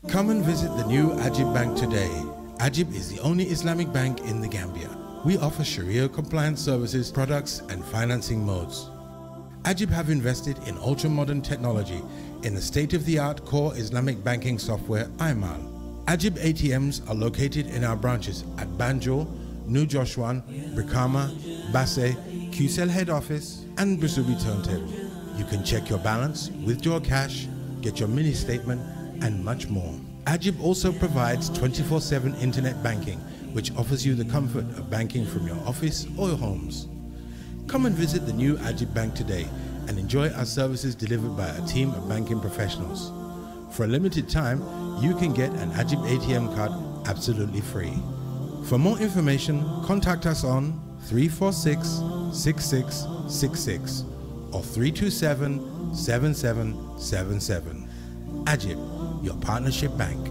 Come and visit the new Ajib Bank today. Ajib is the only Islamic bank in the Gambia. We offer Sharia compliant services, products and financing modes. Ajib have invested in ultra-modern technology in the state-of-the-art core Islamic banking software IMAL. Ajib ATMs are located in our branches at Banjul, New Joshuan, Brikama, Basse, QCell head office and Brisubi turntable. You can check your balance, withdraw cash, get your mini statement and much more. Ajib also provides 24/7 internet banking, which offers you the comfort of banking from your office or your homes. Come and visit the new Ajib Bank today and enjoy our services delivered by a team of banking professionals. For a limited time, you can get an Ajib ATM card absolutely free. For more information, contact us on 346-6666 or 327-7777. Ajib, your partnership bank.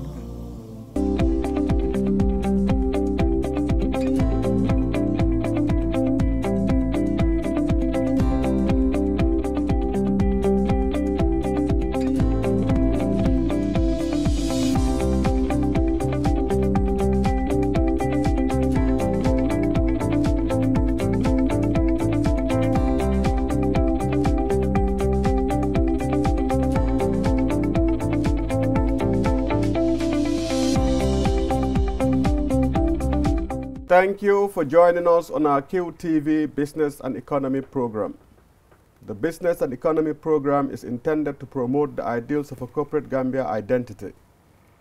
Thank you for joining us on our QTV Business and Economy program. The Business and Economy program is intended to promote the ideals of a corporate Gambia identity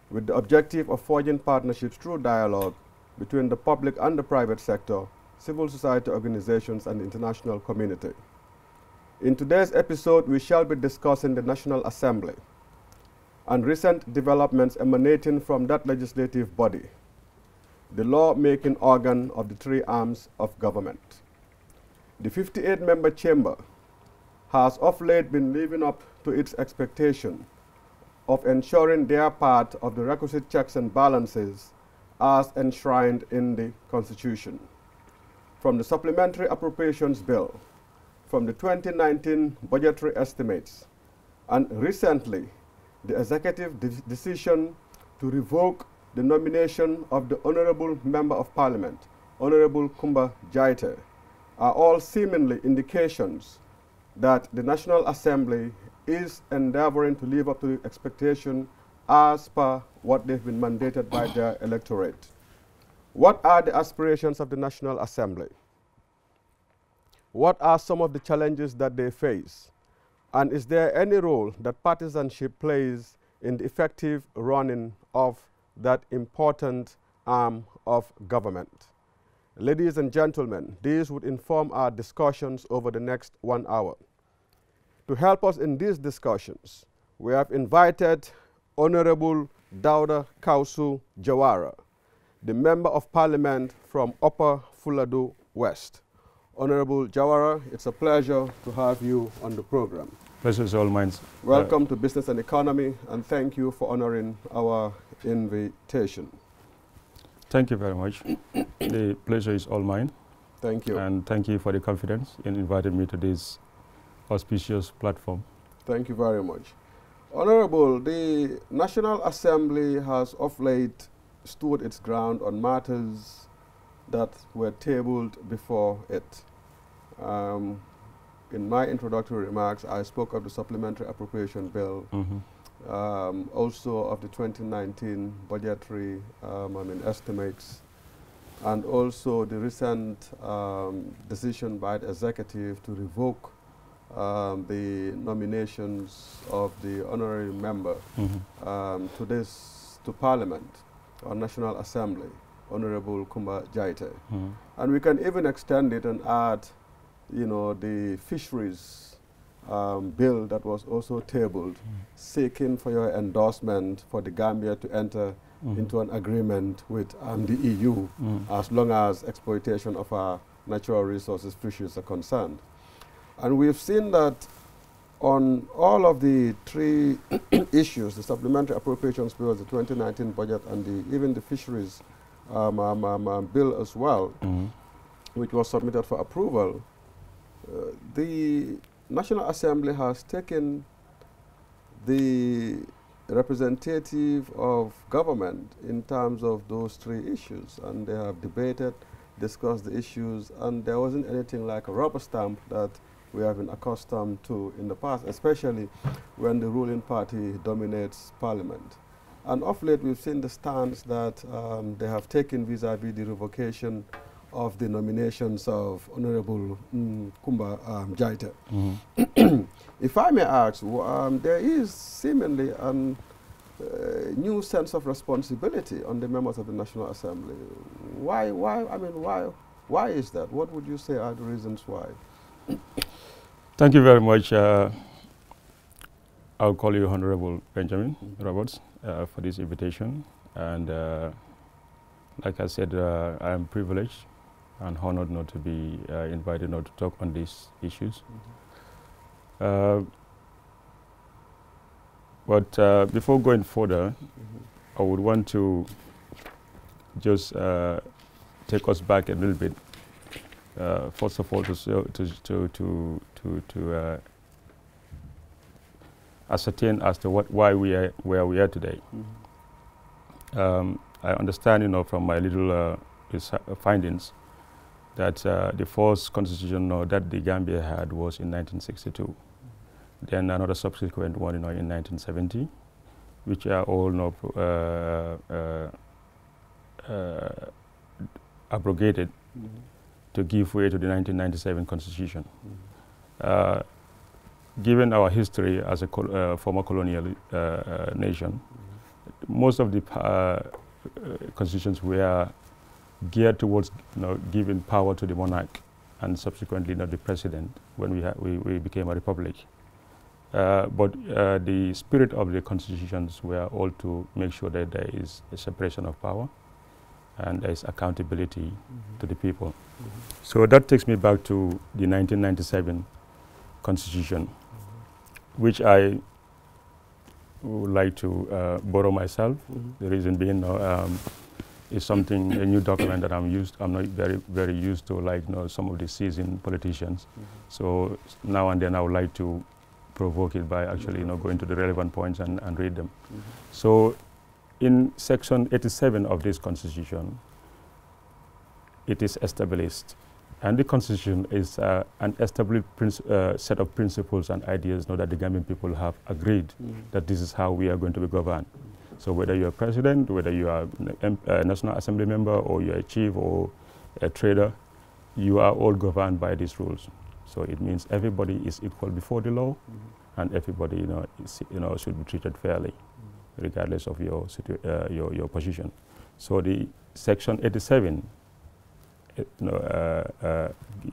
with the objective of forging partnerships through dialogue between the public and the private sector, civil society organizations and the international community. In today's episode, we shall be discussing the National Assembly and recent developments emanating from that legislative body, the law-making organ of the three arms of government. The 58-member chamber has of late been living up to its expectation of ensuring their part of the requisite checks and balances as enshrined in the Constitution. From the Supplementary Appropriations Bill, from the 2019 budgetary estimates, and recently the executive decision to revoke the nomination of the Honorable Member of Parliament, Honorable Kumba Jaite, are all seemingly indications that the National Assembly is endeavoring to live up to the expectation as per what they've been mandated by their electorate. What are the aspirations of the National Assembly? What are some of the challenges that they face? And is there any role that partisanship plays in the effective running of that important arm of government? Ladies and gentlemen, these would inform our discussions over the next 1 hour. To help us in these discussions, we have invited Honorable Dauda Kausu Jawara, the Member of Parliament from Upper Fuladu West. Honorable Jawara, it's a pleasure to have you on the program. Pleasure is all mine. Welcome to Business and Economy, and thank you for honoring our invitation. Thank you very much. The pleasure is all mine. Thank you. And thank you for the confidence in inviting me to this auspicious platform. Thank you very much. Honorable, the National Assembly has of late stood its ground on matters that were tabled before it. In my introductory remarks, I spoke of the Supplementary Appropriation Bill, also of the 2019 budgetary estimates, and also the recent decision by the executive to revoke the nominations of the honorary member to Parliament or National Assembly, Honorable Kumba Jaite. And we can even extend it and add, you know, the fisheries bill that was also tabled, seeking for your endorsement for the Gambia to enter into an agreement with the EU as long as exploitation of our natural resources, fisheries, are concerned. And we've seen that on all of the three issues, the Supplementary Appropriations Bill, the 2019 budget, and even the fisheries bill as well, which was submitted for approval, the National Assembly has taken the representative of government in terms of those three issues, and they have debated, discussed the issues, and there wasn't anything like a rubber stamp that we have been accustomed to in the past, especially when the ruling party dominates parliament. And of late, we've seen the stance that they have taken vis-a-vis the revocation of the nominations of Honorable Kumba Jaita. If I may ask, there is seemingly a new sense of responsibility on the members of the National Assembly. Why is that? What would you say are the reasons why? Thank you very much. I'll call you Honorable Benjamin Roberts for this invitation. And like I said, I am privileged and honored not to be invited not to talk on these issues. But before going further, I would want to just take us back a little bit. First of all, to ascertain as to why we are where we are today. I understand, from my little findings, that the first constitution that the Gambia had was in 1962. Then another subsequent one, in 1970, which are all abrogated to give way to the 1997 constitution. Given our history as a former colonial nation, most of the constitutions were geared towards giving power to the monarch and subsequently the president when we became a republic. But the spirit of the constitutions were all to make sure that there is a separation of power and there is accountability to the people. So that takes me back to the 1997 constitution, which I would like to borrow myself. The reason being is a new document that I'm not very used to, like some of the seasoned politicians. So now and then I would like to provoke it by actually going to the relevant points and read them. So in section 87 of this constitution, it is established, and the constitution is an established set of principles and ideas that the Gambian people have agreed that this is how we are going to be governed. So whether you're a president, whether you are a National Assembly member, or you're a chief or a trader, you are all governed by these rules. So it means everybody is equal before the law, and everybody should be treated fairly, regardless of your position. So the section 87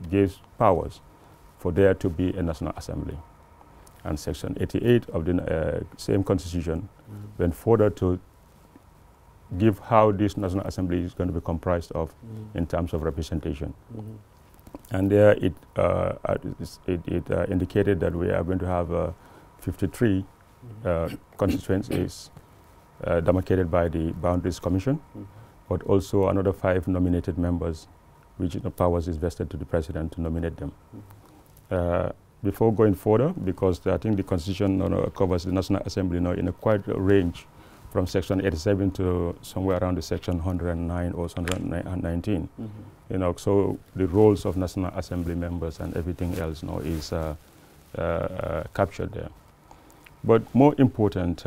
gives powers for there to be a National Assembly. And section 88 of the same constitution went further to give how this National Assembly is going to be comprised of in terms of representation. And there it indicated that we are going to have 53 constituencies demarcated by the Boundaries Commission, but also another 5 nominated members, which powers is vested to the president to nominate them. Before going further, because I think the constitution covers the National Assembly in a quite a range from section 87 to somewhere around the section 109 or 119. So the roles of National Assembly members and everything else is captured there. But more important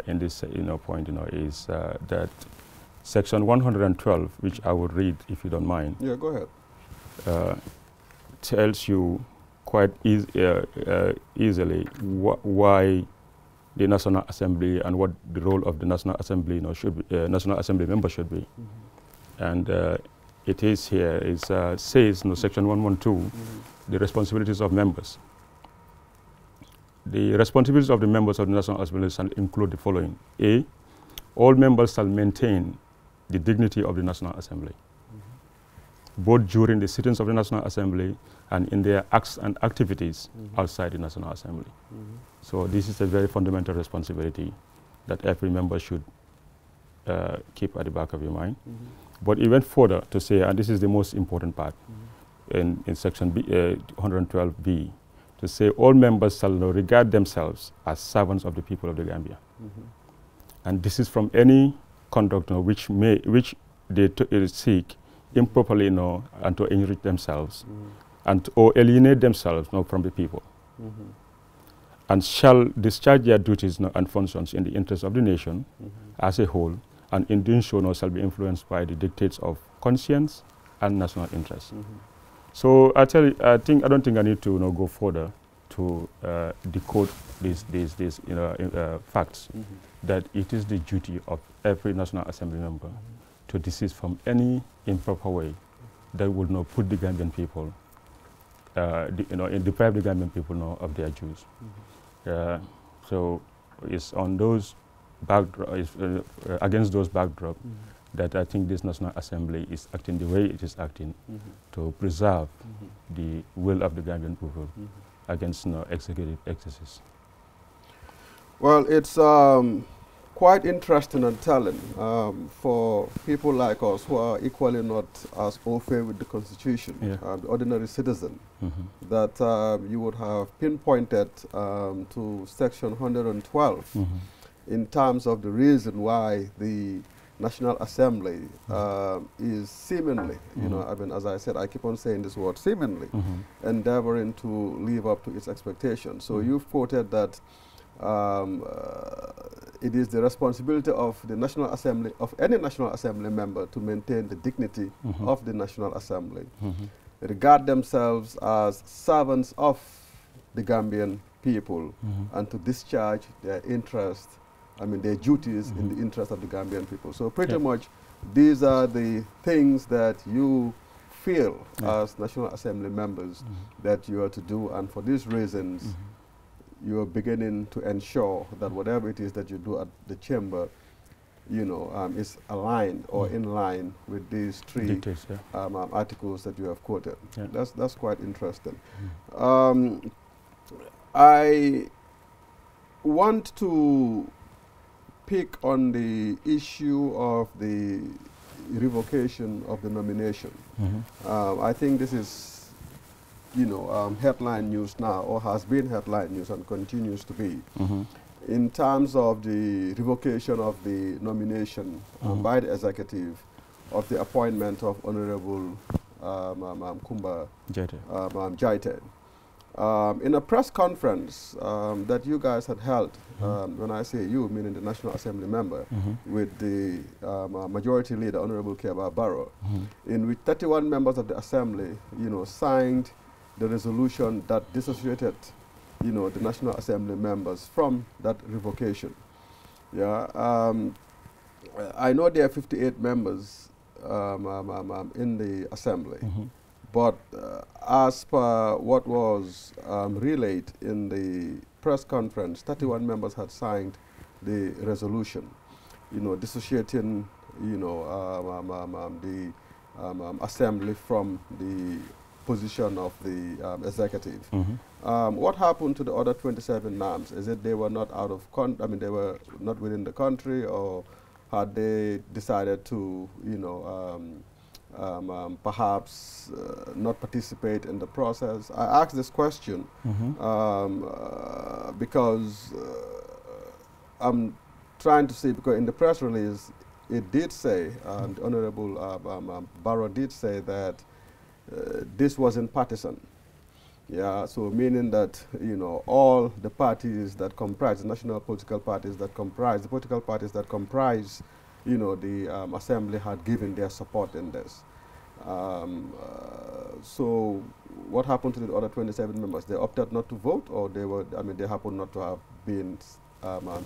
in this point is that section 112, which I would read if you don't mind. Yeah, go ahead. Tells you quite easily why the National Assembly and what the role of the National Assembly should be, National Assembly member should be. And it is here, it says in section 112, the responsibilities of members. The responsibilities of the members of the National Assembly shall include the following. A, all members shall maintain the dignity of the National Assembly, both during the sittings of the National Assembly and in their acts and activities outside the National Assembly. So this is a very fundamental responsibility that every member should keep at the back of your mind. But even further to say, and this is the most important part, in section 112B, to say all members shall regard themselves as servants of the people of the Gambia. And this is from any conduct which they seek improperly and to enrich themselves and or alienate themselves from the people. And shall discharge their duties and functions in the interest of the nation as a whole, and in doing so shall be influenced by the dictates of conscience and national interest. So I don't think I need to go further to decode these facts, that it is the duty of every National Assembly member to desist from any improper way that would put the Gambian people, deprive the Gambian people of their dues. So it's on those against those backdrop that I think this National Assembly is acting the way it is acting to preserve the will of the Gambian people against executive excesses. Well, it's quite interesting and telling for people like us who are equally not as au fait with the Constitution, the ordinary citizen, that you would have pinpointed to Section 112 in terms of the reason why the National Assembly is seemingly, I mean, as I said, I keep on saying this word, seemingly, endeavoring to live up to its expectations. So you've quoted that it is the responsibility of the National Assembly, of any National Assembly member, to maintain the dignity of the National Assembly, regard themselves as servants of the Gambian people, and to discharge their interest, their duties in the interest of the Gambian people. So pretty much these are the things that you feel as National Assembly members that you are to do, and for these reasons you are beginning to ensure that whatever it is that you do at the chamber, is aligned or in line with these three articles that you have quoted. That's quite interesting. I want to pick on the issue of the revocation of the nomination. I think this is headline news now, or has been headline news and continues to be, in terms of the revocation of the nomination by the executive of the appointment of Honorable Kumba Jaite. In a press conference that you guys had held, when I say you, meaning the National Assembly member, with the Majority Leader, Honorable Keba Barrow, in which 31 members of the Assembly, signed the resolution that dissociated, the National Assembly members from that revocation. I know there are 58 members in the Assembly, but as per what was relayed in the press conference, 31 members had signed the resolution, dissociating, the Assembly from the position of the executive. What happened to the other 27 NAMs? Is it they were not out of they were not within the country, or had they decided to, perhaps not participate in the process? I ask this question because I'm trying to see, because in the press release it did say, and Honorable Barrow did say that this wasn't partisan. So meaning that, all the parties that comprise, the national political parties that comprise, the political parties that comprise, the Assembly had given their support in this. So what happened to the other 27 members? They opted not to vote, or they happened not to have been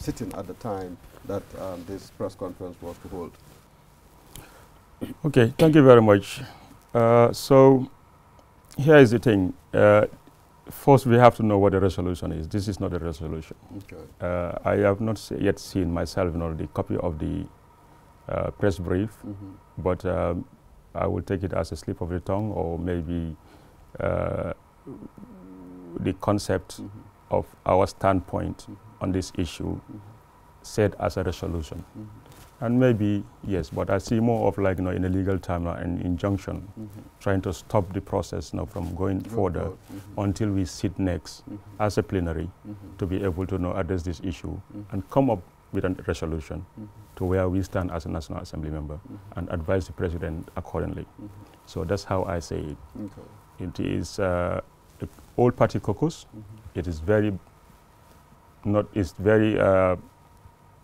sitting at the time that this press conference was to hold? Okay, thank you very much. So here is the thing. First, we have to know what the resolution is. This is not a resolution. Okay. I have not yet seen myself the copy of the press brief, but I will take it as a slip of the tongue, or maybe the concept of our standpoint on this issue said as a resolution. And maybe, yes, but I see more of like, in a legal term, an injunction, trying to stop the process from going further until we sit next as a plenary to be able to address this issue and come up with a resolution to where we stand as a National Assembly member and advise the President accordingly. So that's how I say it. It is all party caucus. It is very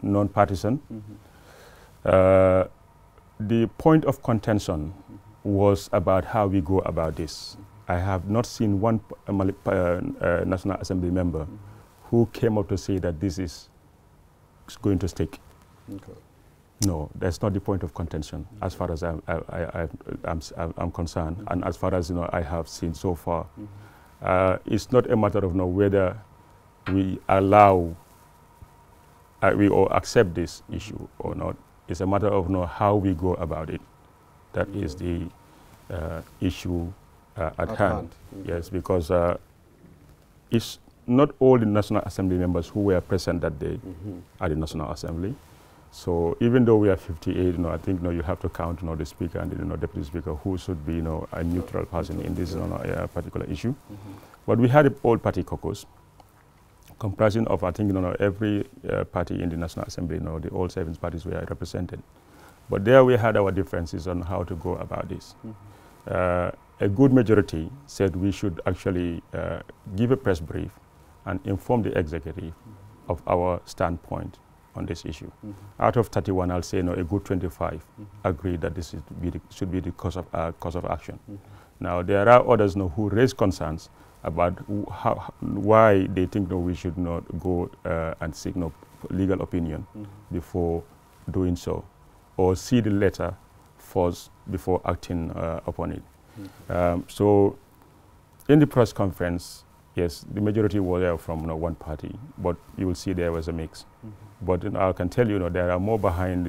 non-partisan. The point of contention was about how we go about this. I have not seen one National Assembly member who came up to say that this is going to stick. No, that's not the point of contention as far as I'm concerned, and as far as I have seen so far. It's not a matter of whether we allow we all accept this issue or not. It's a matter of how we go about it. That is the issue at hand. Yes, because it's not all the National Assembly members who were present that day at the National Assembly. So even though we are 58, I think you have to count the Speaker and the Deputy Speaker who should be a neutral person in this particular issue. But we had an all-party caucus comprising of, I think, every party in the National Assembly, the all 7 parties were represented. But there we had our differences on how to go about this. A good majority said we should actually give a press brief and inform the executive of our standpoint on this issue. Out of 31, I'll say a good 25 agree that this should be the course of action. Now, there are others who raise concerns about why they think we should not go and seek legal opinion before doing so, or see the letter first before acting upon it. So in the press conference, yes, the majority were there from one party, but you will see there was a mix. But I can tell you, there are more behind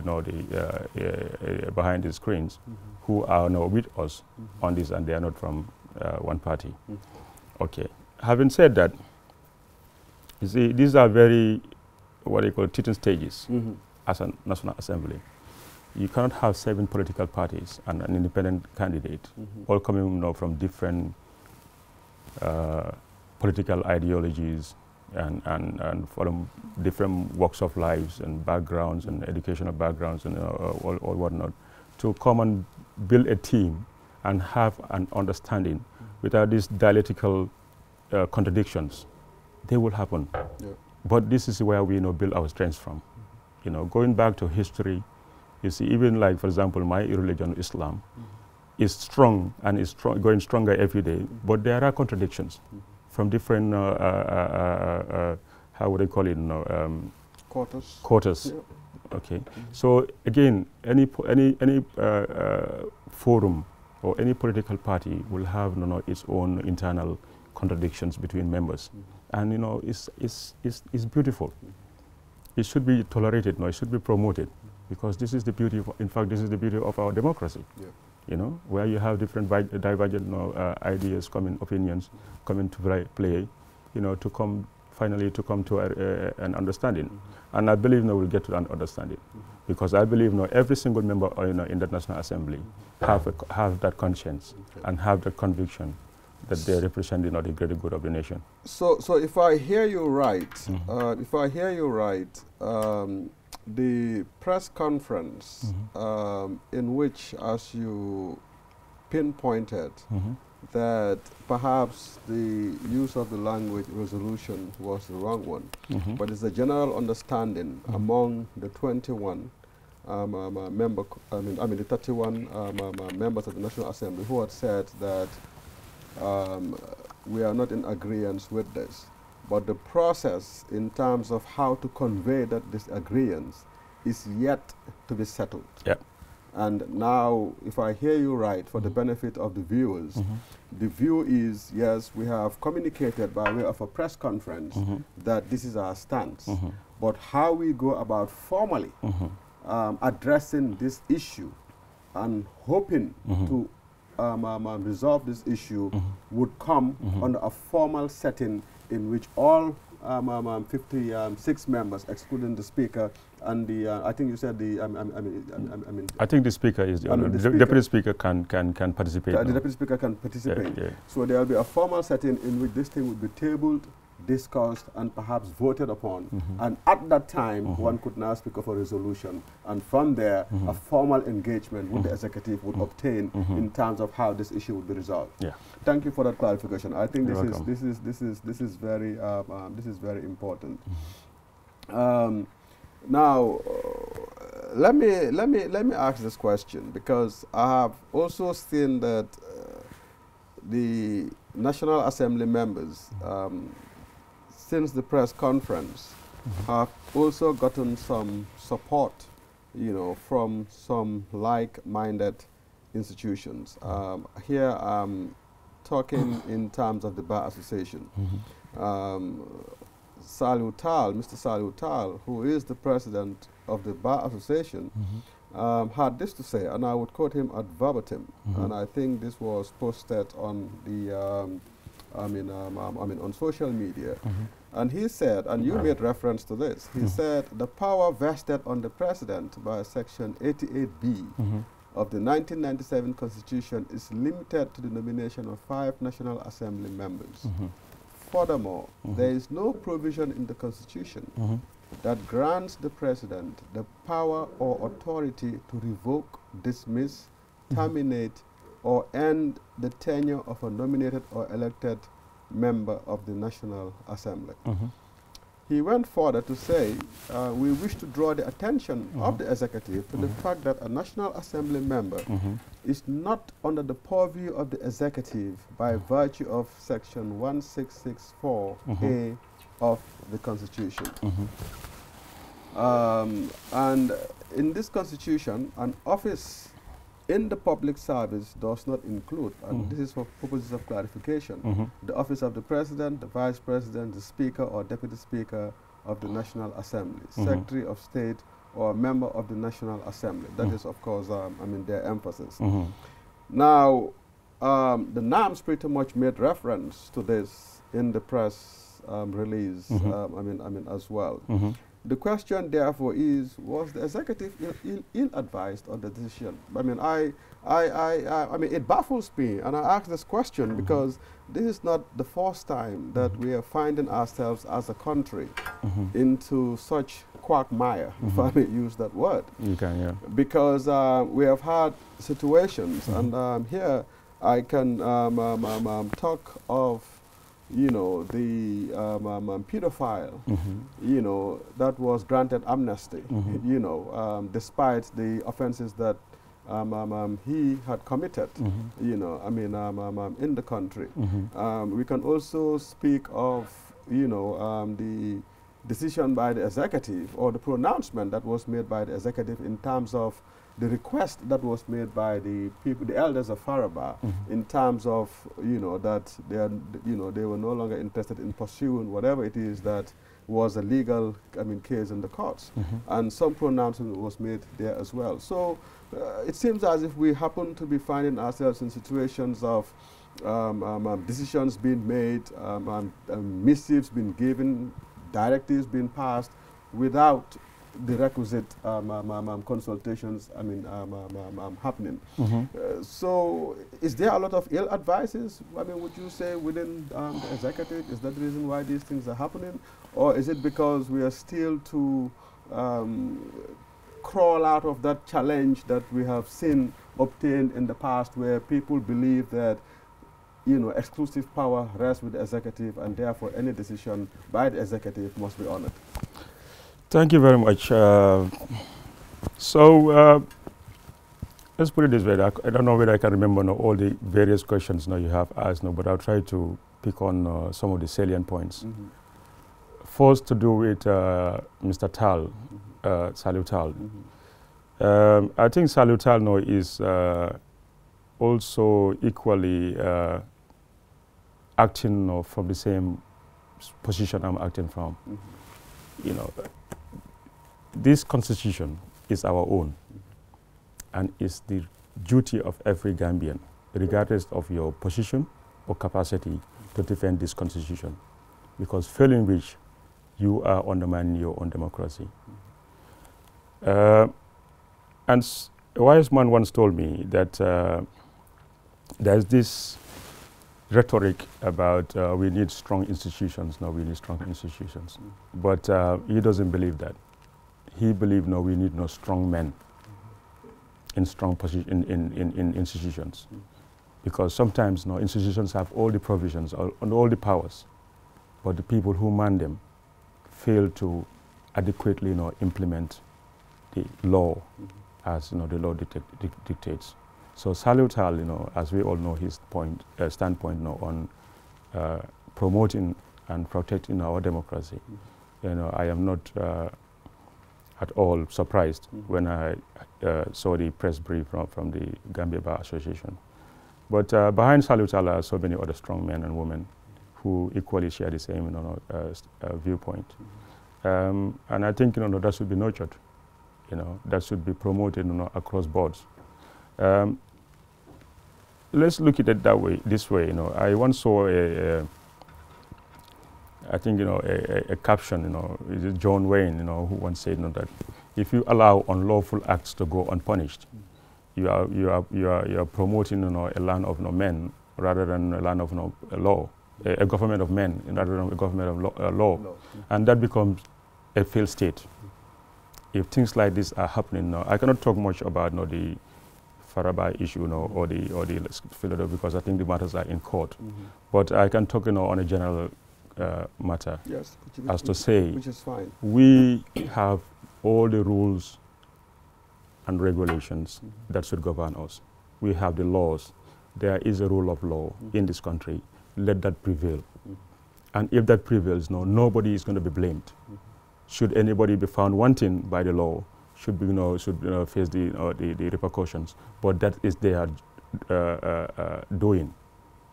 behind the screens who are with us on this, and they are not from one party. Okay. Having said that, you see, these are very, what they call teaching stages as a National Assembly. You cannot have 7 political parties and an independent candidate, all coming from different political ideologies and from different walks of lives and backgrounds and educational backgrounds and all whatnot, to come and build a team and have an understanding without these dialectical contradictions. They will happen. But this is where we build our strengths from. Going back to history, you see, even like, for example, my religion, Islam, is strong and is going stronger every day, but there are contradictions from different, how would I call it, quarters. Okay. So again, any forum or any political party will have its own internal contradictions between members, and it's beautiful. It should be tolerated. It should be promoted, because this is the beauty of, in fact, this is the beauty of our democracy. Where you have different divergent ideas, opinions coming to play, to come finally to an understanding. And I believe we'll get to an understanding, because I believe every single member in the National Assembly have that conscience and have that conviction that they represent the greater good of the nation. So if I hear you right, the press conference in which, as you pinpointed, that perhaps the use of the language resolution was the wrong one, but it's a general understanding among the 21 the 31 members of the National Assembly who had said that we are not in agreement with this. But the process in terms of how to convey that disagreement is yet to be settled. And now, if I hear you right, for the benefit of the viewers, the view is, yes, we have communicated by way of a press conference that this is our stance. But how we go about formally addressing this issue and hoping to resolve this issue would come under a formal setting in which all 56 members, excluding the Speaker and the, I think you said the, I think the Speaker is the only, the Deputy Speaker can participate. The Deputy Speaker can participate. Yeah. So there will be a formal setting in which this thing would be tabled, discussed, and perhaps voted upon. And at that time, one could now speak of a resolution. And from there, a formal engagement with the executive would obtain in terms of how this issue would be resolved. Yeah. Thank you for that clarification. I think this is very important. Now, let me ask this question, because I have also seen that the National Assembly members, since the press conference, have also gotten some support, from some like-minded institutions. Here I'm talking in terms of the Bar Association. Saliu Tal, Mr. Saliu Tal, who is the president of the Bar Association, had this to say, and I would quote him ad verbatim, and I think this was posted on the, on social media. And he said, and you made reference to this, he said, the power vested on the president by Section 88B of the 1997 Constitution is limited to the nomination of 5 National Assembly members. Furthermore, there is no provision in the Constitution that grants the president the power or authority to revoke, dismiss, terminate, or end the tenure of a nominated or elected member of the National Assembly. He went further to say, we wish to draw the attention of the executive to the fact that a National Assembly member is not under the purview of the executive by virtue of Section 1664A of the Constitution. And in this Constitution, an office in the public service does not include, and this is for purposes of clarification, the office of the President, the Vice President, the Speaker or Deputy Speaker of the National Assembly, Secretary of State, or a member of the National Assembly. That is, of course, their emphasis. Now, the NAMS pretty much made reference to this in the press release, as well. The question, therefore, is: was the executive ill-advised on the decision? It baffles me, and I ask this question because this is not the first time that we are finding ourselves as a country into such quagmire, if I may use that word. You can, yeah. Because we have had situations, and here I can talk of the pedophile, that was granted amnesty, despite the offenses that he had committed, in the country. We can also speak of, the decision by the executive, or the pronouncement that was made by the executive in terms of the request that was made by the people, the elders of Faraba, in terms of, that they are, they were no longer interested in pursuing whatever it is that was a legal, case in the courts. And some pronouncement was made there as well. So it seems as if we happen to be finding ourselves in situations of decisions being made, missives being given, directives being passed without the requisite consultations happening. So is there a lot of ill advices, would you say, within the executive? Is that the reason why these things are happening? Or is it because we are still to crawl out of that challenge that we have seen obtained in the past, where people believe that exclusive power rests with the executive, and therefore any decision by the executive must be honored? Thank you very much. Let's put it this way. I don't know whether I can remember all the various questions you have asked, but I'll try to pick on some of the salient points. First, to do with Mr. Tal, Saliu Tal. I think Saliu Tal is also equally acting from the same position I'm acting from. This constitution is our own, and is the duty of every Gambian, regardless of your position or capacity, to defend this constitution. Because failing which, you are undermining your own democracy. And a wise man once told me that there's this rhetoric about we need strong institutions. No, we need strong institutions. But he doesn't believe that. He believes, no, we need no strong men in strong position in institutions. Because sometimes, no, institutions have all the provisions and all the powers, but the people who man them fail to adequately, implement the law as the law dictates. So Saliu Tal, as we all know, his standpoint on promoting and protecting our democracy, I am not at all surprised when I saw the press brief from the Gambia Bar Association. But behind Saliu Tal are so many other strong men and women who equally share the same viewpoint. And I think that should be nurtured. That should be promoted across boards. Let's look at it this way. I once saw I think a caption. Is it John Wayne? Who once said that if you allow unlawful acts to go unpunished, you are promoting a land of men rather than a land of law, a government of men rather than a government of law, and that becomes a failed state. If things like this are happening now, I cannot talk much about the Faraba issue or the Philadelphia, because I think the matters are in court. But I can talk on a general matter, yes, which is fine. We have all the rules and regulations that should govern us. We have the laws. There is a rule of law in this country. Let that prevail. And if that prevails, nobody is going to be blamed. Should anybody be found wanting by the law, should face the repercussions. But that is their doing.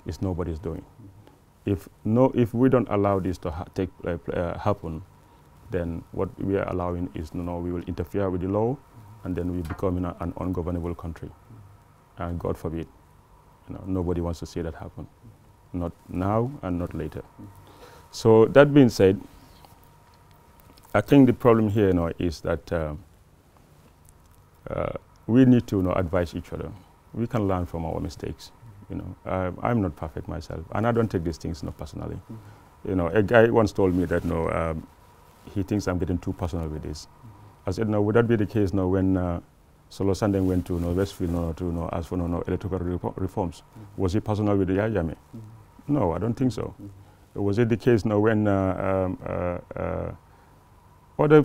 It's nobody's doing. If we don't allow this to happen, then what we are allowing is we will interfere with the law, and then we become an ungovernable country. And God forbid, nobody wants to see that happen. Not now and not later. So that being said, I think the problem here is that we need to advise each other. We can learn from our mistakes. I'm not perfect myself, and I don't take these things personally. A guy once told me that he thinks I'm getting too personal with this. I said, would that be the case when Solo Sandeng went to Westfield to ask for electoral reforms? Was he personal with the Yahya Jammeh? No, I don't think so. Was it the case when other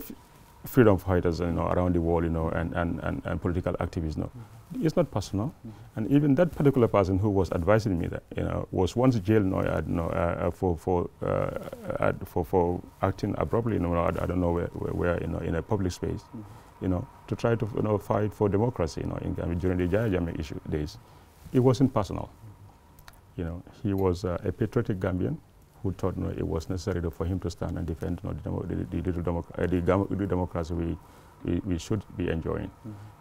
freedom fighters around the world and political activists it's not personal. And even that particular person who was advising me that was once jailed for acting abruptly I don't know where in a public space to try to fight for democracy during the Yahya Jammeh issue days. It wasn't personal. He was a patriotic Gambian who thought it was necessary for him to stand and defend the democracy we should be enjoying.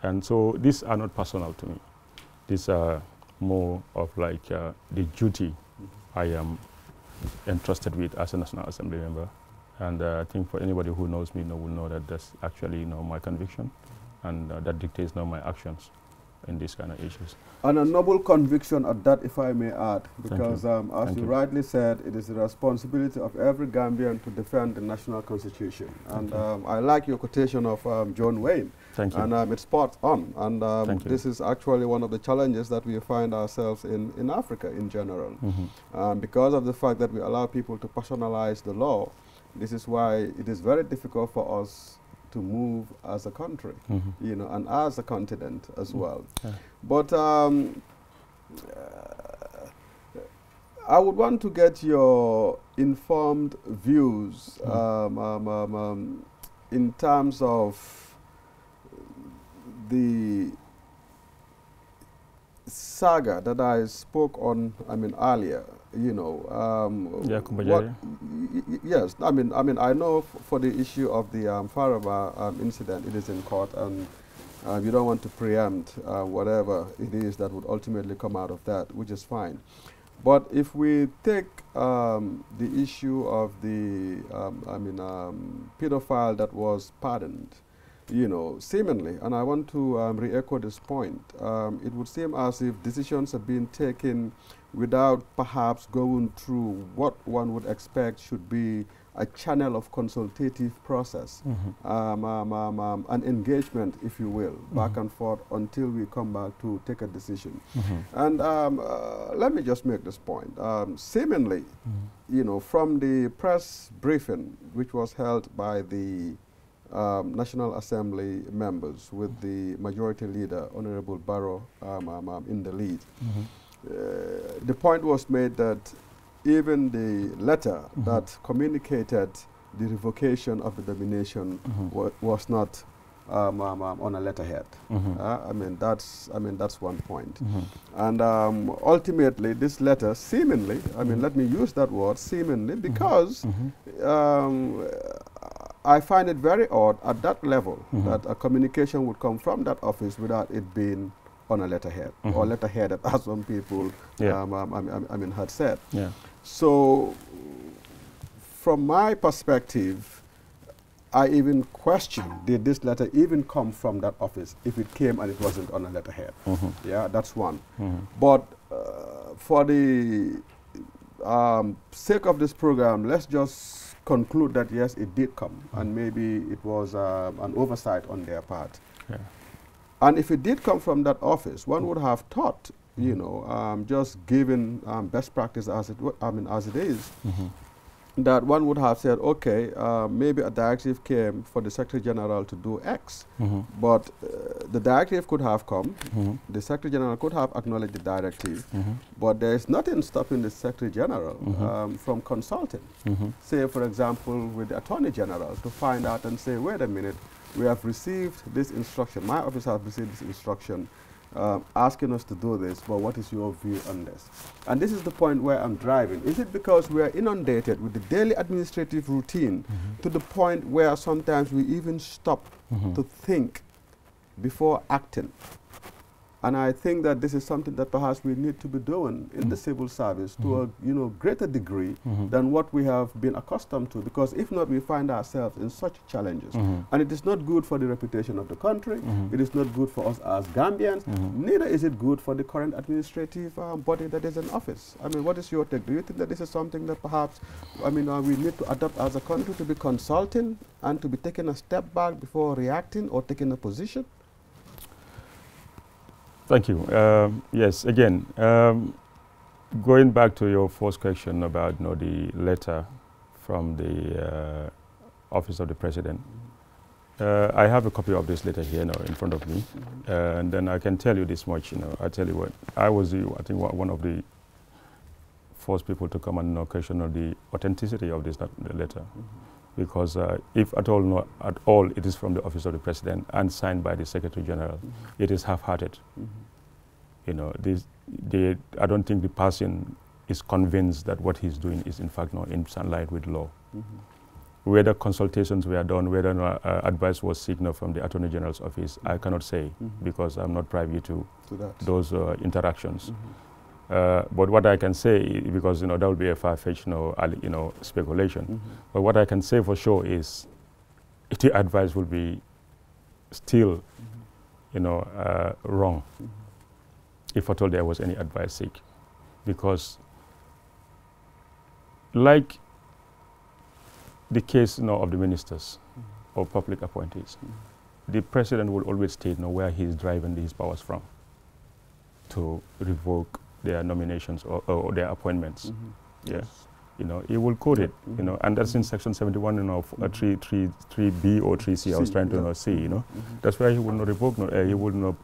And so these are not personal to me. These are more of like the duty I am entrusted with as a National Assembly member. And I think for anybody who knows me will know that that's actually my conviction, and that dictates my actions in these kind of issues. And a noble conviction at that, if I may add, because as you rightly said, it is the responsibility of every Gambian to defend the national constitution. And I like your quotation of John Wayne. Thank you. And it's spot on. And this is actually one of the challenges that we find ourselves in Africa in general. Because of the fact that we allow people to personalize the law, this is why it is very difficult for us to move as a country, and as a continent as well. But I would want to get your informed views in terms of the saga that I spoke on, earlier. Yes, I know for the issue of the Faraba incident, it is in court, and you don't want to preempt whatever it is that would ultimately come out of that, which is fine. But if we take the issue of the, pedophile that was pardoned, you know, seemingly, and I want to re-echo this point, it would seem as if decisions have been taken without perhaps going through what one would expect should be a channel of consultative process, an engagement, if you will, back and forth until we come back to take a decision. And let me just make this point. Seemingly, you know, from the press briefing, which was held by the National Assembly members with the majority leader, Honorable Barrow, in the lead, the point was made that even the letter that communicated the revocation of the domination was not on a letterhead. That's one point. And ultimately, this letter seemingly, let me use that word, seemingly, because I find it very odd at that level that a communication would come from that office without it being on a letterhead or letterheaded, as some people had said. So, from my perspective, I even question, did this letter even come from that office if it came and it wasn't on a letterhead? Yeah, that's one. But for the sake of this program, let's just conclude that yes, it did come, and maybe it was an oversight on their part. And if it did come from that office, one would have thought, you know, just given best practice as it is, that one would have said, okay, maybe a directive came for the Secretary General to do X, but the directive could have come, the Secretary General could have acknowledged the directive, but there is nothing stopping the Secretary General from consulting. Say, for example, with the Attorney General to find out and say, wait a minute, we have received this instruction, my office has received this instruction, asking us to do this, but what is your view on this? And this is the point where I'm driving. Is it because we are inundated with the daily administrative routine to the point where sometimes we even stop to think before acting? And I think that this is something that perhaps we need to be doing in the civil service to a greater degree than what we have been accustomed to, because if not, we find ourselves in such challenges. And it is not good for the reputation of the country. It is not good for us as Gambians. Neither is it good for the current administrative body that is in office. I mean, what is your take? Do you think that this is something that perhaps, we need to adopt as a country, to be consulting and to be taking a step back before reacting or taking a position? Thank you. Yes, again, going back to your first question about the letter from the Office of the President, I have a copy of this letter here now in front of me, and then I can tell you this much. I tell you what, I was one of the first people to come and question on the authenticity of this letter, because if at all it is from the Office of the President and signed by the Secretary General, it is half-hearted. I don't think the person is convinced that what he's doing is in fact not in line with law. Whether consultations were done, whether advice was sought from the Attorney General's office, I cannot say, because I'm not privy to those interactions. But what I can say, because that would be a far-fetched speculation, but what I can say for sure is the advice will be still wrong, if at all there was any advice seek, because like the case of the ministers or public appointees, the president will always state where he is driving his powers from to revoke their nominations or their appointments. He will quote it, and that's in Section 71 of 3B or 3C. I was trying to see, that's where he will not revoke, he will not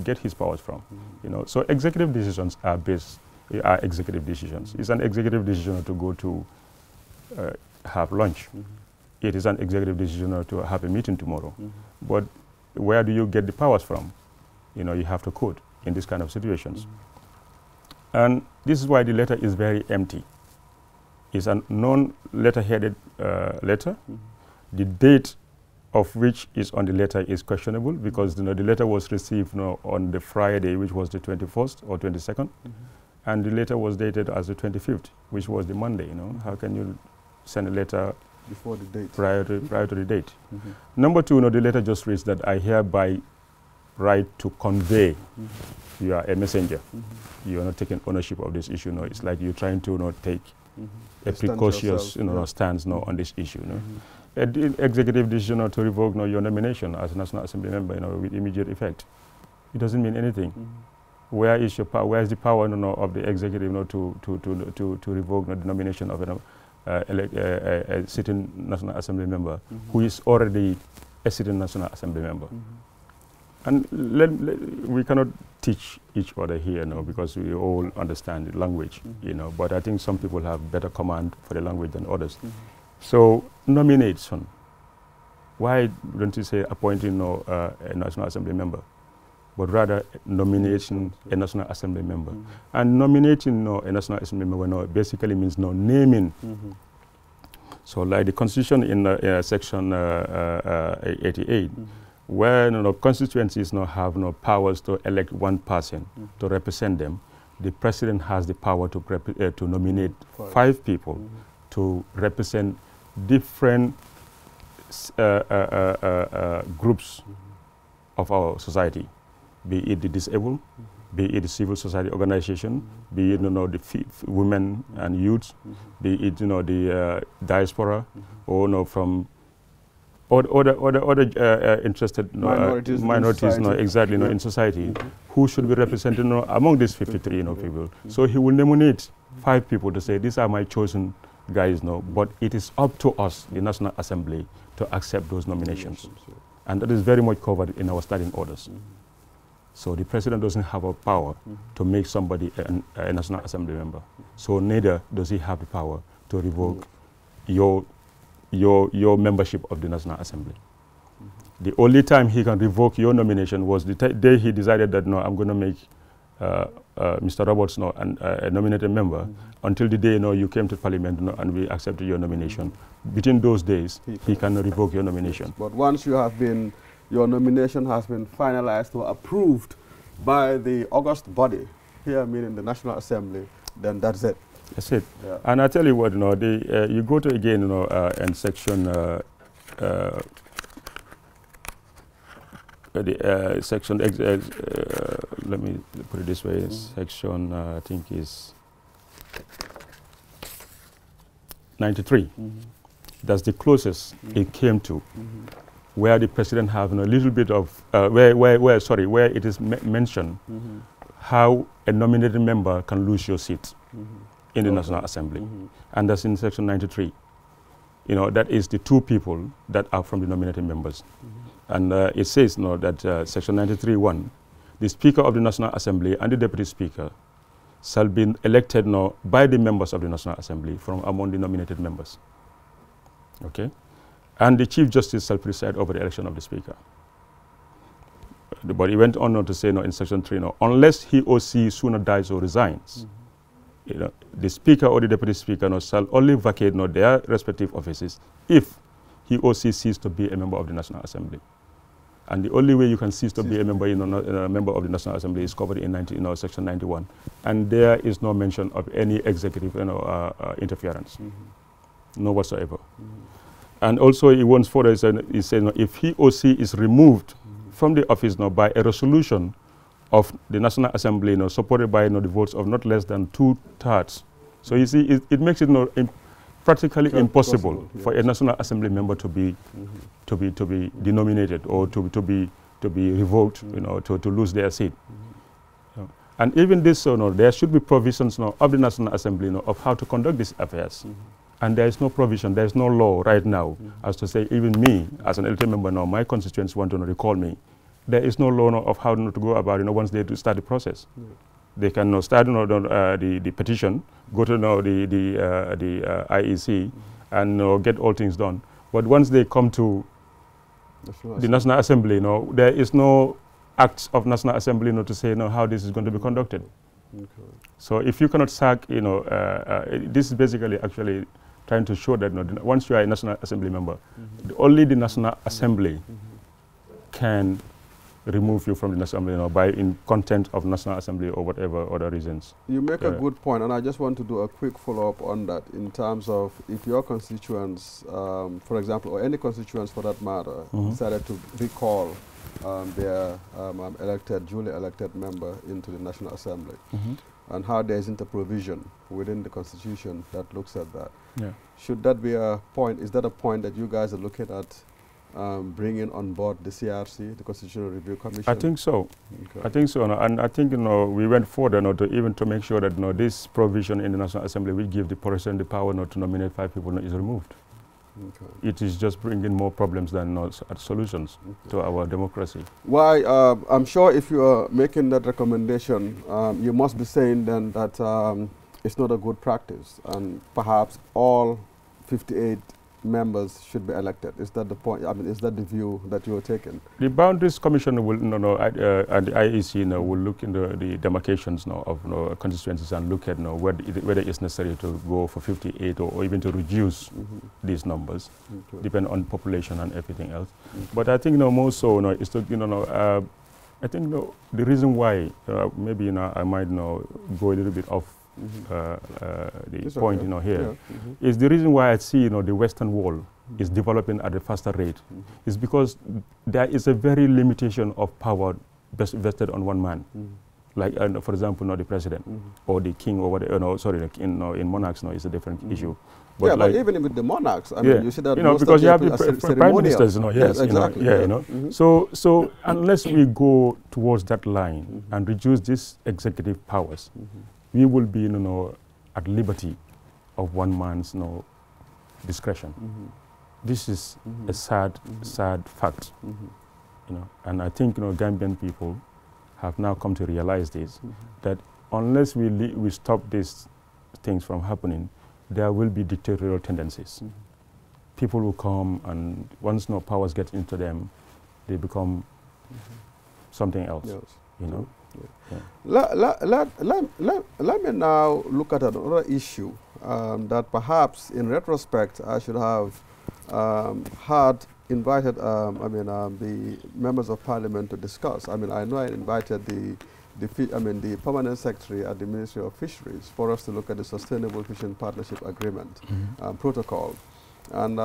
get his powers from, So executive decisions are executive decisions. It's an executive decision to go to have lunch. It is an executive decision to have a meeting tomorrow. But where do you get the powers from? You have to quote in this kind of situations. And this is why the letter is very empty. It's a non-letter-headed letter. The date of which is on the letter is questionable, because the letter was received on the Friday, which was the 21st or 22nd. and the letter was dated as the 25th, which was the Monday. How can you send a letter before the date, prior to the date? Number two, the letter just reads that I hereby write to convey. You are a messenger. You are not taking ownership of this issue. It's like you're trying to take a precautious stance on this issue. The executive decision to revoke your nomination as a National Assembly member with immediate effect. It doesn't mean anything. Where is your power? Where is the power of the executive to revoke the nomination of a sitting National Assembly member who is already a sitting National Assembly member? And we cannot teach each other here because we all understand the language, but I think some people have better command for the language than others. So nomination, why don't you say appointing a National Assembly member, but rather nominating a National Assembly member? And nominating a National Assembly member basically means naming. So like the Constitution in section 88, where constituencies have powers to elect one person to represent them, the president has the power to nominate five people to represent different groups of our society, be it the disabled, be it the civil society organization, be it the women and youths, be it the diaspora, or from other interested minorities exactly in society, who should be represented among these 53 people. So he will nominate 5 people to say, these are my chosen guys, but it is up to us, the National Assembly, to accept those nominations. And that is very much covered in our standing orders. So the president doesn't have a power to make somebody a National Assembly member. So neither does he have the power to revoke your membership of the National Assembly. The only time he can revoke your nomination was the day he decided that, no, I'm going to make Mr. Roberts a nominated member, until the day you came to Parliament and we accepted your nomination. Between those days, he can revoke your nomination. But once your nomination has been finalized or approved by the august body, here meaning the National Assembly, then that's it. That's it. Yeah. And I tell you what, you go to again, in section, let me put it this way, section, I think is 93. That's the closest it came to, where the president have a little bit of, where it is mentioned how a nominated member can lose your seat in the National Assembly. And that's in section 93. That is the 2 people that are from the nominated members. And it says that section 93(1), the Speaker of the National Assembly and the Deputy Speaker shall be elected by the members of the National Assembly from among the nominated members. Okay? And the Chief Justice shall preside over the election of the Speaker. But he went on to say in section 3, unless he or she sooner dies or resigns, the Speaker or the Deputy Speaker shall only vacate their respective offices if he or she ceases to be a member of the National Assembly. And the only way you can cease to be a member, a member of the National Assembly is covered in section 91. And there is no mention of any executive interference, no whatsoever. And also he wants further, he says, if he or she is removed from the office by a resolution of the National Assembly, supported by the votes of not less than 2/3. So you see, it makes it practically impossible for a National Assembly member to be denominated or to be revoked, to lose their seat. And even this, there should be provisions of the National Assembly of how to conduct these affairs. And there is no provision, there is no law right now as to say, even me, as an elected member now, my constituents want to recall me. There is no law of how to go about it once they start the process. They can start the petition, go to the IEC, and get all things done. But once they come to the National Assembly, there is no acts of National Assembly to say how this is going to be conducted. Okay. So if you cannot sack, this is basically actually trying to show that once you are a National Assembly member, only the National Assembly can remove you from the National Assembly, by in content of National Assembly or whatever other reasons. You make a good point, and I just want to do a quick follow-up on that in terms of if your constituents, for example, or any constituents for that matter, decided to recall their duly elected member into the National Assembly, and how there isn't a provision within the Constitution that looks at that. Yeah. Should that be a point? Is that a point that you guys are looking at bringing on board the CRC, the Constitutional Review Commission? I think so. Okay. I think so, and I think we went further to make sure that this provision in the National Assembly will give the president the power to nominate 5 people is removed. Okay. It is just bringing more problems than solutions to our democracy. Why? I'm sure if you are making that recommendation, you must be saying then that it's not a good practice, and perhaps all 58 members should be elected. Is that the point? I mean, is that the view that you are taking? The Boundaries Commission will, and the IEC will look into the demarcations of constituencies and look at whether it's necessary to go for 58 or even to reduce these numbers, depending on population and everything else. But I think more so, is to I think the reason why maybe I might go a little bit off the point here is the reason why I see the Western Wall is developing at a faster rate is because there is a very limitation of power vested on one man, like for example the president or the king or whatever. Sorry, in monarchs it's a different issue. But but even with the monarchs, I mean, you see that most because of you have the prime ministers, yes, exactly. So unless we go towards that line and reduce these executive powers, we will be, at liberty of one man's, discretion. This is a sad fact, And I think, Gambian people have now come to realize this, that unless we stop these things from happening, there will be dictatorial tendencies. People will come, and once powers get into them, they become something else, Yeah. Let me now look at another issue that perhaps in retrospect I should have had invited the members of parliament to discuss. I know I invited the permanent secretary at the Ministry of Fisheries for us to look at the Sustainable Fishing Partnership Agreement protocol. And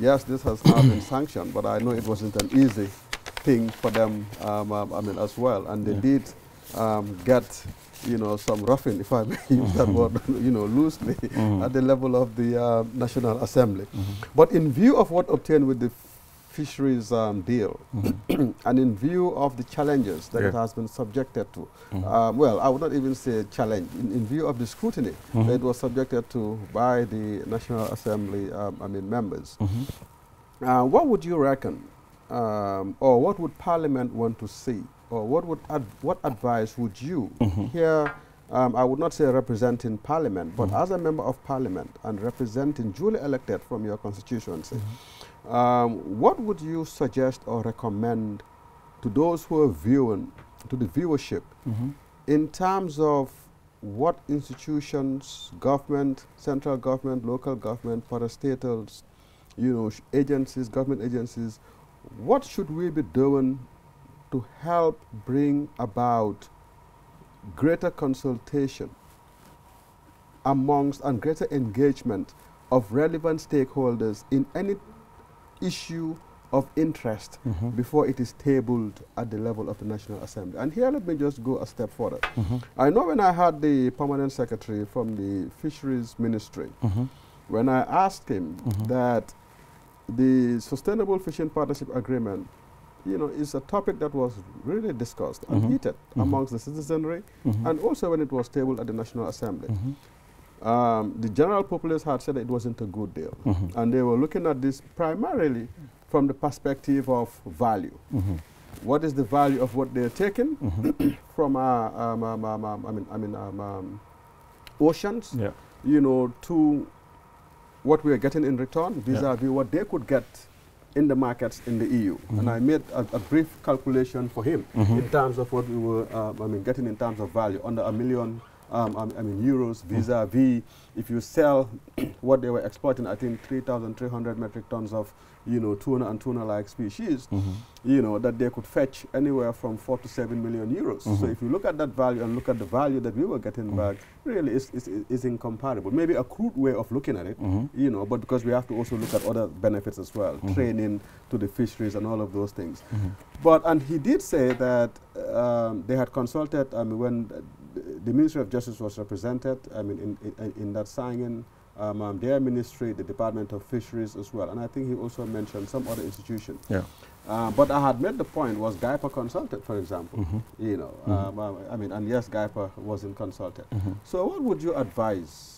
yes, this has now been sanctioned, but I know it wasn't an easy thing for them, as well, and they did get, some roughing, if I may use that word, loosely, at the level of the National Assembly. But in view of what obtained with the fisheries deal, and in view of the challenges that it has been subjected to, well, I would not even say challenge, in view of the scrutiny that it was subjected to by the National Assembly, members, what would you reckon? Or what would Parliament want to see, or what advice would you here? I would not say representing Parliament, but as a member of Parliament and representing duly elected from your constituency, what would you suggest or recommend to those who are viewing, to the viewership, in terms of what institutions, government, central government, local government, parastatals, agencies, government agencies, what should we be doing to help bring about greater consultation amongst and greater engagement of relevant stakeholders in any issue of interest before it is tabled at the level of the National Assembly? And here let me just go a step further. I know when I had the permanent secretary from the Fisheries Ministry, when I asked him that the Sustainable Fishing Partnership Agreement, is a topic that was really discussed and heated amongst the citizenry, and also when it was tabled at the National Assembly. The general populace had said that it wasn't a good deal, and they were looking at this primarily from the perspective of value. What is the value of what they're taking from oceans, to what we are getting in return vis-a-vis what they could get in the markets in the EU. And I made a brief calculation for him in terms of what we were getting in terms of value, under $1 million euros vis-a-vis if you sell what they were exporting, I think 3,300 metric tons of, tuna and tuna-like species, that they could fetch anywhere from 4 to 7 million euros. So if you look at that value and look at the value that we were getting back, really is incomparable. Maybe a crude way of looking at it, but because we have to also look at other benefits as well, training to the fisheries and all of those things. And he did say that they had consulted, when the Ministry of Justice was represented, in that signing, their ministry, the Department of Fisheries as well, and I think he also mentioned some other institution. Yeah. But I had made the point, was GIPA consulted, for example? And yes, GIPA wasn't consulted. So what would you advise,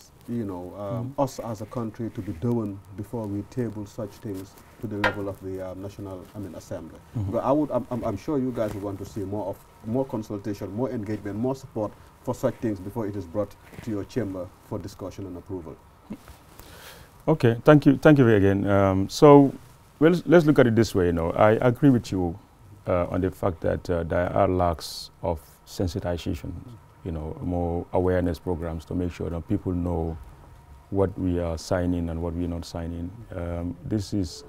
us as a country to be doing before we table such things to the level of the National Assembly? Because I'm sure you guys would want to see more consultation, more engagement, more support for such things before it is brought to your chamber for discussion and approval. Okay, thank you again. So, well, let's look at it this way. I agree with you on the fact that there are lacks of sensitization, more awareness programs to make sure that people know what we are signing and what we are not signing. This is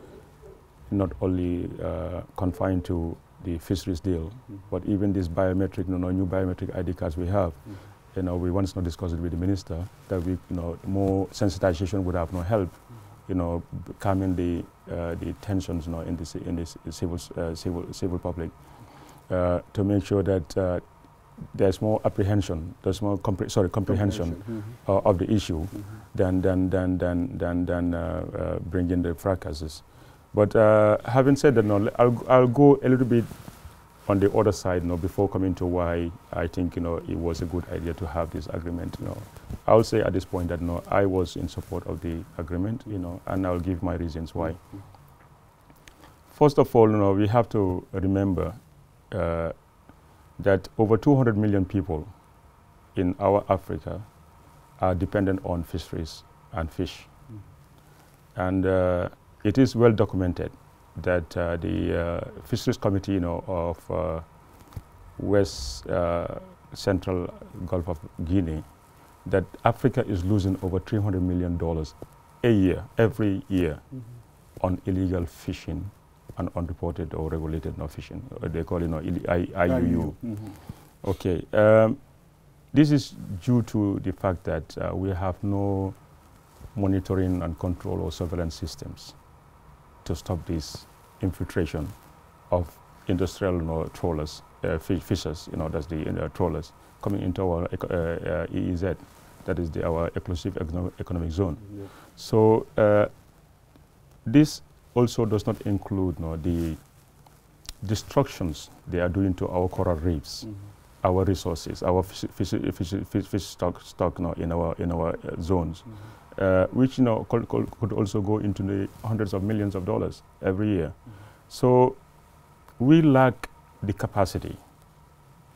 not only confined to the fisheries deal, but even this biometric, new biometric ID cards we have. We once not discussed it with the minister that we, more sensitization would have no help, calming the tensions, in this civil public, to make sure that there's more apprehension, there's more comprehension of the issue than bringing the fracases. But having said that, I'll go a little bit on the other side, before coming to why I think, it was a good idea to have this agreement. I'll say at this point that, I was in support of the agreement, and I'll give my reasons why. First of all, we have to remember that over 200 million people in our Africa are dependent on fisheries and fish. And it is well documented that the Fisheries Committee of West Central Gulf of Guinea, that Africa is losing over $300 million every year on illegal fishing and unreported or regulated fishing. They call it IUU. Okay, this is due to the fact that we have no monitoring and control or surveillance systems to stop this infiltration of industrial trawlers, fishers, that's the trawlers, coming into our EEZ, that is our exclusive economic zone. Yeah. So this also does not include the destructions they are doing to our coral reefs, our resources, our fish stock in our zones. Which could also go into the hundreds of millions of dollars every year. So we lack the capacity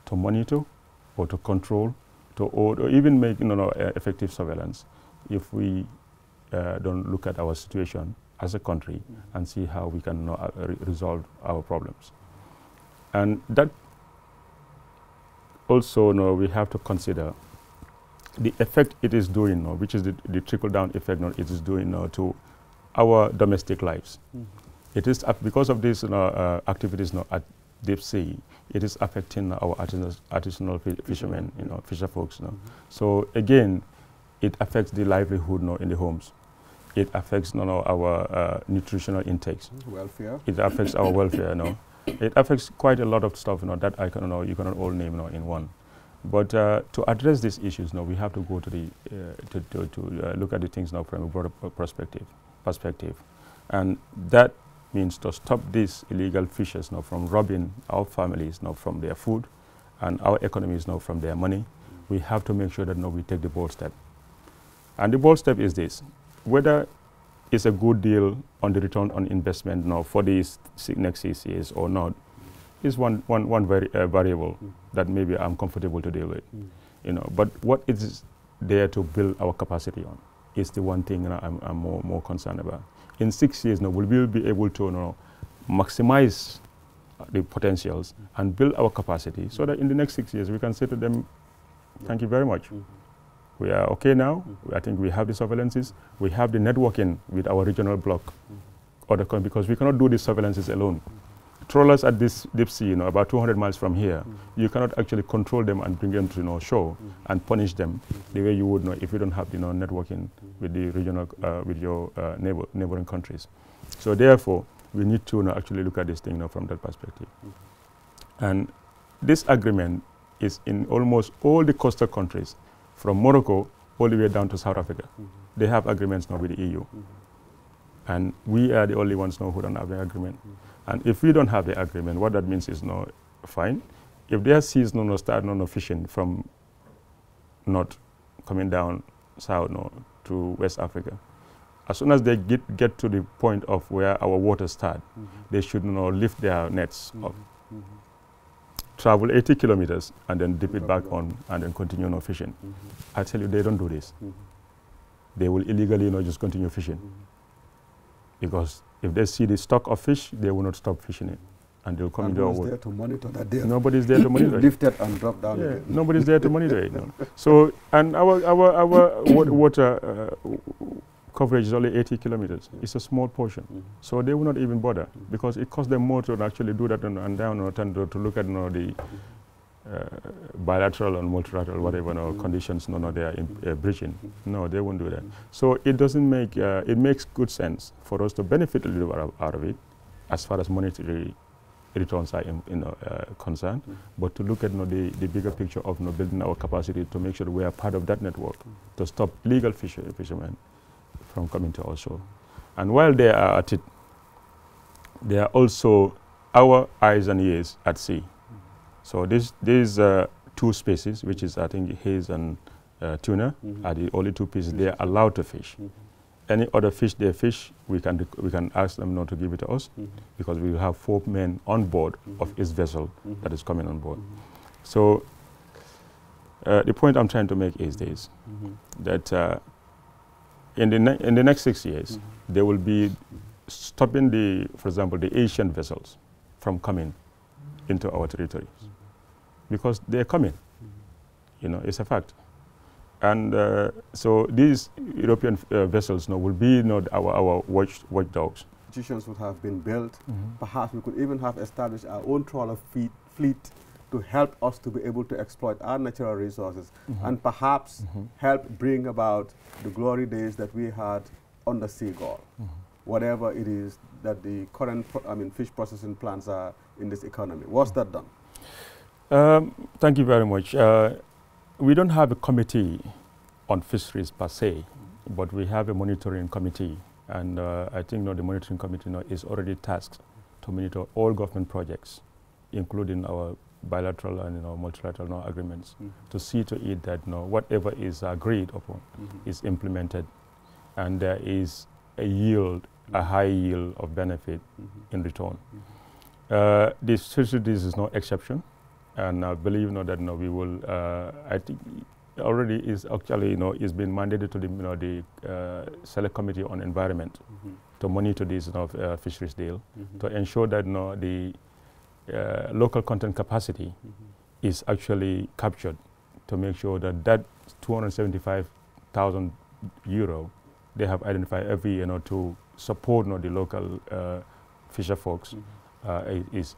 to monitor or to control or even make effective surveillance if we don't look at our situation as a country and see how we can resolve our problems. And that also we have to consider the effect it is doing, which is the trickle-down effect it is doing to our domestic lives. It is because of these activities at deep sea, it is affecting our artisanal fishermen, fisher folks. So again, it affects the livelihood in the homes. It affects our nutritional intakes. Welfare. It affects our welfare. It affects quite a lot of stuff that I can you cannot all name in one. But to address these issues, we have to go to the to look at the things from a broader perspective, and that means to stop these illegal fishers from robbing our families from their food, and our economies from their money. We have to make sure that we take the bold step, and the bold step is this: whether it's a good deal on the return on investment for these next 6 years or not, is one variable that maybe I'm comfortable to deal with, But what is there to build our capacity on is the one thing I'm more concerned about. In 6 years, will we be able to maximize the potentials and build our capacity so that in the next 6 years we can say to them, Thank you very much. We are okay now. I think we have the surveillances. We have the networking with our regional bloc, because we cannot do these surveillances alone. Trawlers at this deep sea, about 200 miles from here, you cannot actually control them and bring them to shore and punish them the way you would if you don't have networking with the regional, with your neighboring countries. So therefore, we need to actually look at this thing from that perspective. And this agreement is in almost all the coastal countries, from Morocco all the way down to South Africa. They have agreements now with the EU. And we are the only ones now who don't have the agreement. And if we don't have the agreement, what that means is fine. If their seas start fishing from north, coming down south to West Africa, as soon as they get to the point of where our waters start, they should lift their nets up, travel 80 kilometers, and then dip it back on, and then continue fishing. I tell you, they don't do this. They will illegally just continue fishing. Because if they see the stock of fish, they will not stop fishing it. And they'll come into our water. There to monitor that day. Nobody's there to monitor it. Lifted and dropped down again. Nobody's there to monitor it. So, and our water coverage is only 80 kilometers. It's a small portion. So they will not even bother, because it costs them more to actually do that and down to look at the bilateral and multilateral whatever conditions they are breaching. No, they won't do that. So it doesn't make it makes good sense for us to benefit a little out of it, as far as monetary returns are concerned, but to look at the bigger picture of building our capacity to make sure that we are part of that network to stop illegal fishermen from coming to our shore. And while they are at it, they are also our eyes and ears at sea. So these two species, which is I think haze and tuna, are the only two pieces they are allowed to fish. Any other fish they fish, we can ask them not to give it to us, because we have 4 men on board of each vessel that is coming on board. So the point I'm trying to make is this, that in the next 6 years, they will be stopping for example, the Asian vessels from coming into our territories, because they're coming. It's a fact. And so these European vessels will be our watchdogs. Institutions would have been built. Perhaps we could even have established our own trawler fleet to help us to be able to exploit our natural resources, and perhaps help bring about the glory days that we had under Seagull. Whatever it is that the current fish processing plants are in this economy. Was that done? Thank you very much. We don't have a committee on fisheries per se, but we have a monitoring committee, and I think the monitoring committee is already tasked to monitor all government projects, including our bilateral and multilateral agreements, to see to it that whatever is agreed upon is implemented, and there is a high yield of benefit in return. This fisheries is no exception. And I believe that we will. I think already is actually is been mandated to the Select Committee on Environment to monitor this fisheries deal, to ensure that the local content capacity is actually captured, to make sure that that 275,000 euro they have identified every year to support the local fisher folks is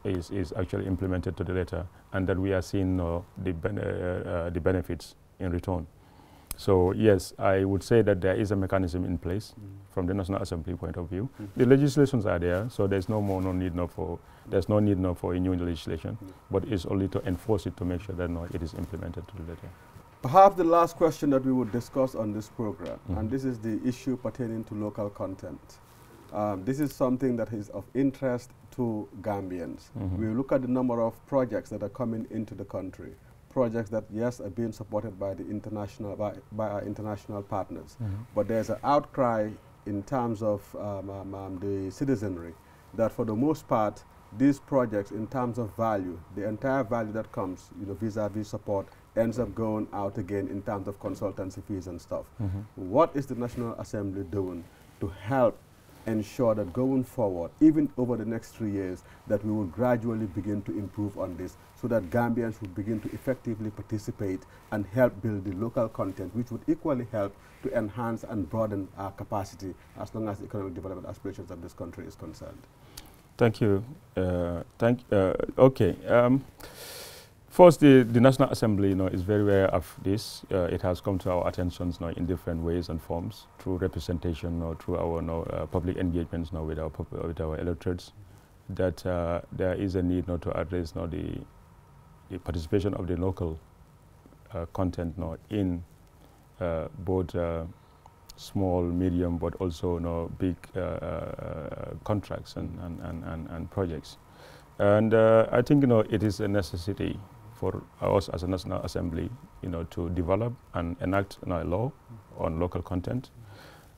actually implemented to the letter, and that we are seeing the benefits in return. So yes, I would say that there is a mechanism in place from the National Assembly point of view. The legislations are there, so there's no need for a new legislation, but it's only to enforce it, to make sure that it is implemented to the letter. Perhaps the last question that we would discuss on this program, and this is the issue pertaining to local content. This is something that is of interest to Gambians. We look at the number of projects that are coming into the country, projects that, yes, are being supported by the international, by our international partners, but there's an outcry in terms of the citizenry that for the most part, these projects, in terms of value, the entire value that comes, vis-a-vis support, ends up going out again in terms of consultancy fees and stuff. What is the National Assembly doing to help ensure that going forward, even over the next 3 years, that we will gradually begin to improve on this so that Gambians will begin to effectively participate and help build the local content, which would equally help to enhance and broaden our capacity as long as the economic development aspirations of this country is concerned? Thank you. Okay. First, the National Assembly, is very aware of this. It has come to our attention, in different ways and forms, through representation, through our public engagements, with our electorates, that there is a need, to address, the participation of the local content, in both small, medium, but also, big contracts and projects. And I think, it is a necessity for us as a National Assembly, to develop and enact a law on local content,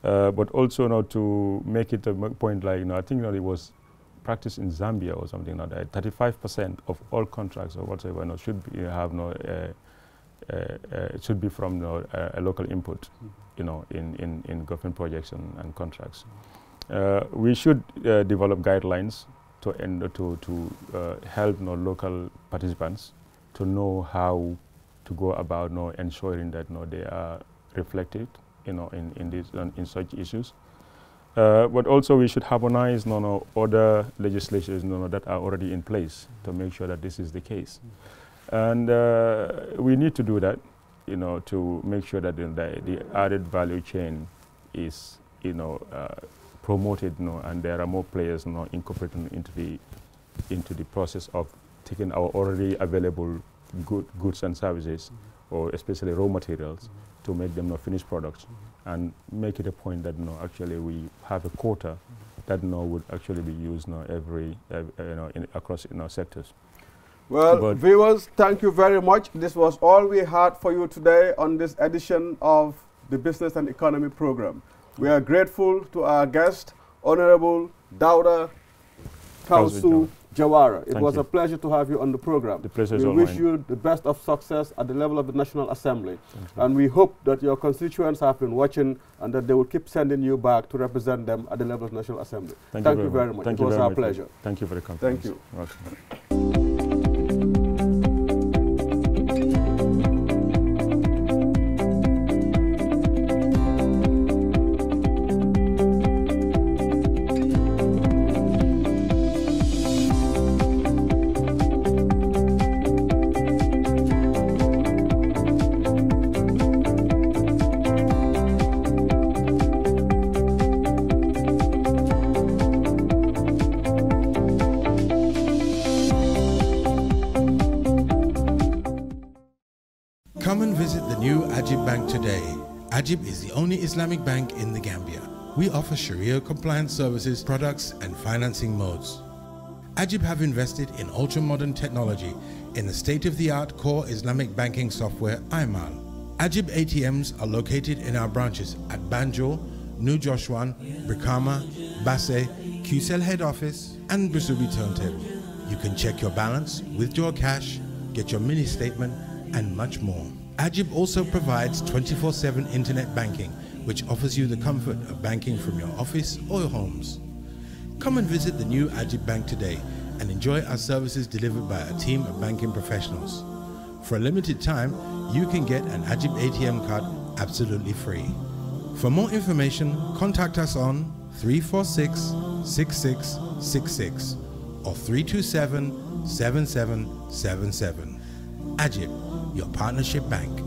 but also to make it a point like, I think it was practiced in Zambia or something like that. 35% of all contracts or whatever should be should be from a local input, in government projects and contracts. We should develop guidelines to help local participants to know how to go about ensuring that they are reflected in such issues. But also we should harmonize other legislations that are already in place to make sure that this is the case. And we need to do that, to make sure that the added value chain is promoted, and there are more players incorporated into the process of taking our already available goods and services, or especially raw materials, to make them finished products, and make it a point that actually we have a quota that would actually be used across sectors. Well, viewers, thank you very much. This was all we had for you today on this edition of the Business and Economy Program. We are grateful to our guest, Honorable Dauda Kausu Jawara. It was a pleasure to have you on the program. The pleasure is all mine. We wish you the best of success at the level of the National Assembly. And we hope that your constituents have been watching and that they will keep sending you back to represent them at the level of the National Assembly. Thank you very much. It was our pleasure. Thank you for the confidence. Thank you. Okay. Come and visit the new Ajib Bank today. Ajib is the only Islamic bank in the Gambia. We offer Sharia compliant services, products and financing modes. Ajib have invested in ultra-modern technology in the state-of-the-art core Islamic banking software IMAL. Ajib ATMs are located in our branches at Banjul, New Joshuan, Brikama, Basse, QCell head office and Brisubi turntable. You can check your balance, withdraw cash, get your mini statement and much more. Ajib also provides 24/7 internet banking, which offers you the comfort of banking from your office or your homes. Come and visit the new Ajib Bank today and enjoy our services delivered by a team of banking professionals. For a limited time, you can get an Ajib ATM card absolutely free. For more information, contact us on 346-6666 or 327-7777. Ajib, your partnership bank.